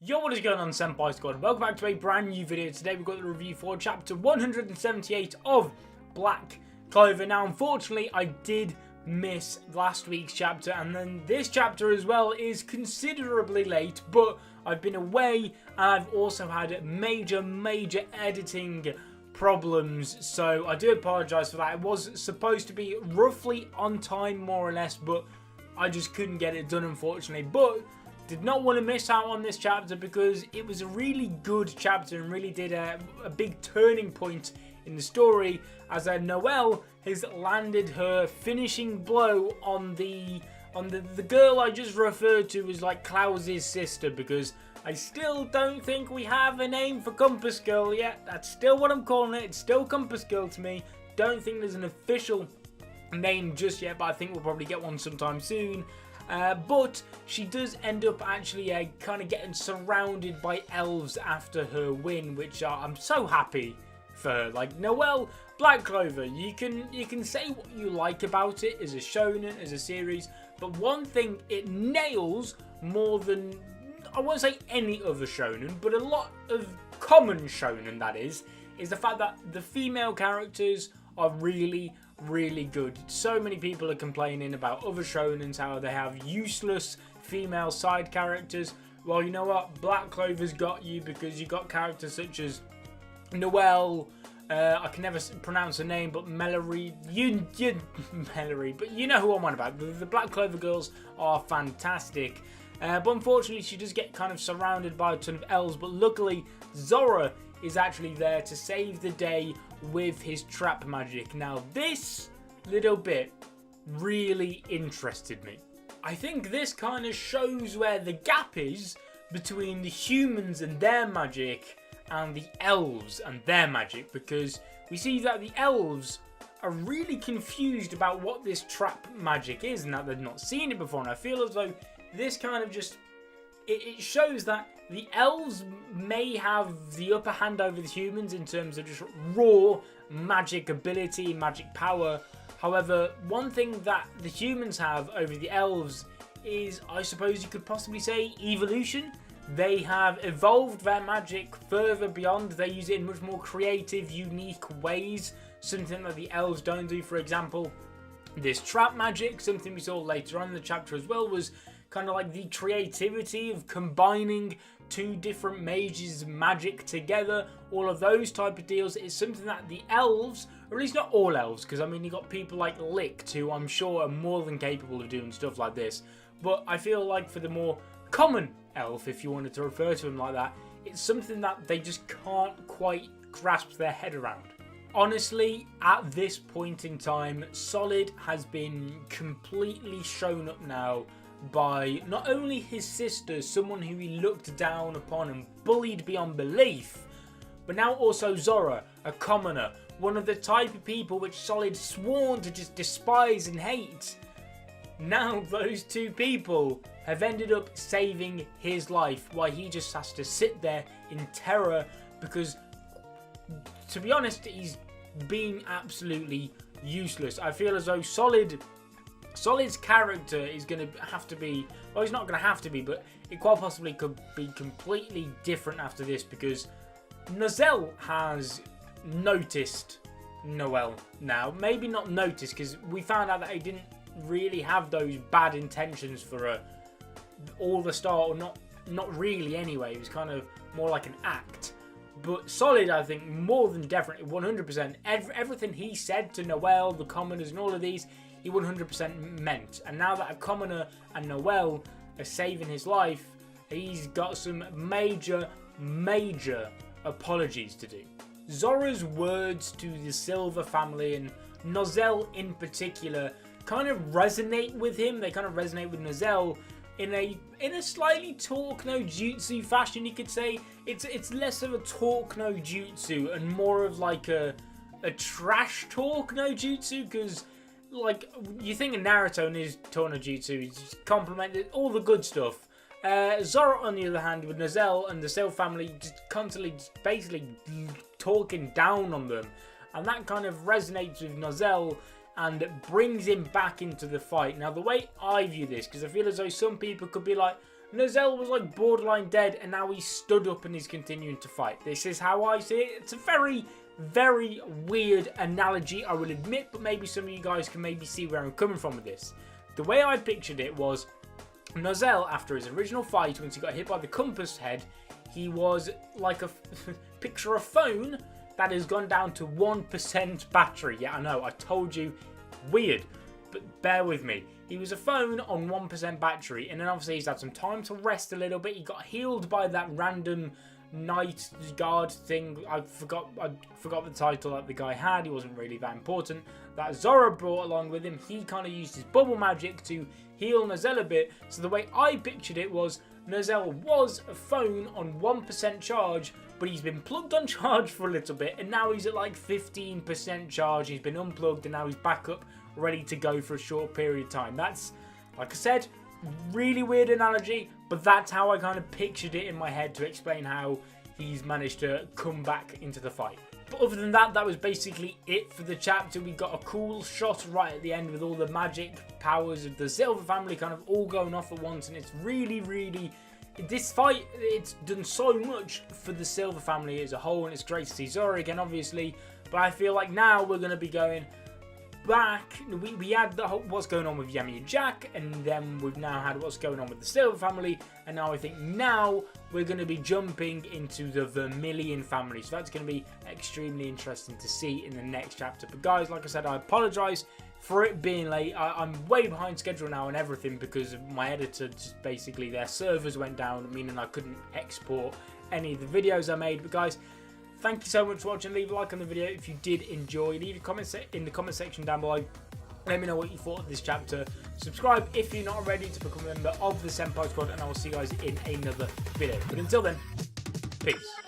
Yo, what is going on, Senpai Squad? Welcome back to a brand new video. Today we've got the review for chapter 178 of Black Clover. Now, unfortunately, I did miss last week's chapter, and then this chapter as well is considerably late, but I've been away, and I've also had major editing problems, so I do apologise for that. It was supposed to be roughly on time, more or less, but I just couldn't get it done, unfortunately. But did not want to miss out on this chapter because it was a really good chapter and really did a big turning point in the story, as Noelle has landed her finishing blow on the girl I just referred to as like Klaus's sister, because I still don't think we have a name for Compass Girl yet. That's still what I'm calling it. It's still Compass Girl to me. Don't think there's an official name just yet, but I think we'll probably get one sometime soon. But she does end up actually kind of getting surrounded by elves after her win, which I'm so happy for her. Like, Noelle, Black Clover, you can say what you like about it as a shonen, as a series, but one thing it nails more than, I won't say any other shonen, but a lot of common shonen, that is the fact that the female characters are really good. So many people are complaining about other shonens, how they have useless female side characters. Well, you know what? Black Clover's got you, because you got characters such as Noelle, I can never pronounce her name, but Mallory, Mallory, but you know who I'm on about. The Black Clover girls are fantastic. But unfortunately, she does get kind of surrounded by a ton of elves, but luckily, Zora is actually there to save the day with his trap magic. Now, this little bit really interested me. I think this kind of shows where the gap is between the humans and their magic and the elves and their magic, because we see that the elves are really confused about what this trap magic is and that they've not seen it before, and I feel as though this kind of just it shows that the elves may have the upper hand over the humans in terms of just raw magic ability, magic power. However, one thing that the humans have over the elves is, I suppose you could possibly say, evolution. They have evolved their magic further beyond. They use it in much more creative, unique ways. Something that the elves don't do. For example, this trap magic, something we saw later on in the chapter as well, was kind of like the creativity of combining two different mages' magic together. All of those type of deals is something that the elves, or at least not all elves, because I mean you got people like Licht who I'm sure are more than capable of doing stuff like this, but I feel like for the more common elf, if you wanted to refer to him like that, it's something that they just can't quite grasp their head around. Honestly, at this point in time, Solid has been completely shown up now by not only his sister, someone who he looked down upon and bullied beyond belief, but now also Zora, a commoner, one of the type of people which Solid sworn to just despise and hate. Now those two people have ended up saving his life, while he just has to sit there in terror because, to be honest, he's being absolutely useless. I feel as though Solid's character is going to have to be, well, he's not going to have to be, but it quite possibly could be completely different after this, because Noelle has noticed Noelle now. Maybe not noticed, because we found out that he didn't really have those bad intentions for her all the start, or not really anyway. It was kind of more like an act. But Solid, I think, more than definitely, 100%, everything he said to Noelle, the commoners and all of these, he 100% meant. And now that a commoner and Noelle are saving his life, he's got some major apologies to do. Zora's words to the Silver family, and Noelle in particular, kind of resonate with him. They kind of resonate with Noelle in a slightly talk no jutsu fashion, you could say. It's less of a talk no jutsu and more of like a trash talk no jutsu, because like you think of Naruto and his talk no jutsu, he's just complimented all the good stuff. Zora, on the other hand, with Noelle and the Silver family, just constantly basically talking down on them, and that kind of resonates with Noelle and brings him back into the fight. Now, the way I view this, because I feel as though some people could be like, Nozel was like borderline dead, and now he's stood up and he's continuing to fight. This is how I see it. It's a very, very weird analogy, I will admit, but maybe some of you guys can maybe see where I'm coming from with this. The way I pictured it was Nozel, after his original fight, once he got hit by the compass head, he was like a picture a phone that has gone down to 1% battery. Yeah, I know, I told you, weird, but bear with me. He was a phone on 1% battery, and then obviously he's had some time to rest a little bit. He got healed by that random night guard thing. I forgot the title that the guy had. He wasn't really that important. That Zora brought along with him. He kind of used his bubble magic to heal Nozel a bit. So the way I pictured it was Nozel was a phone on 1% charge, but he's been plugged on charge for a little bit, and now he's at like 15% charge. He's been unplugged, and now he's back up, ready to go for a short period of time. That's, like I said, really weird analogy, but that's how I kind of pictured it in my head to explain how he's managed to come back into the fight. But other than that, that was basically it for the chapter. We got a cool shot right at the end with all the magic powers of the Silver family kind of all going off at once, and it's really, really... This fight, it's done so much for the Silver family as a whole, and it's great to see Zora again, obviously, but I feel like now we're going to be going back. We had the whole, what's going on with Yemi and Jack, and then we've now had what's going on with the Silver family, and now I think now we're going to be jumping into the Vermilion family, so that's going to be extremely interesting to see in the next chapter. But guys, like I said, I apologise for it being late. I'm way behind schedule now and everything because of my editor. Just basically their servers went down, meaning I couldn't export any of the videos I made. But guys, thank you so much for watching. Leave a like on the video if you did enjoy. Leave a comment in the comment section down below. Let me know what you thought of this chapter. Subscribe if you're not already to become a member of the Senpai Squad, and I will see you guys in another video. But until then, peace.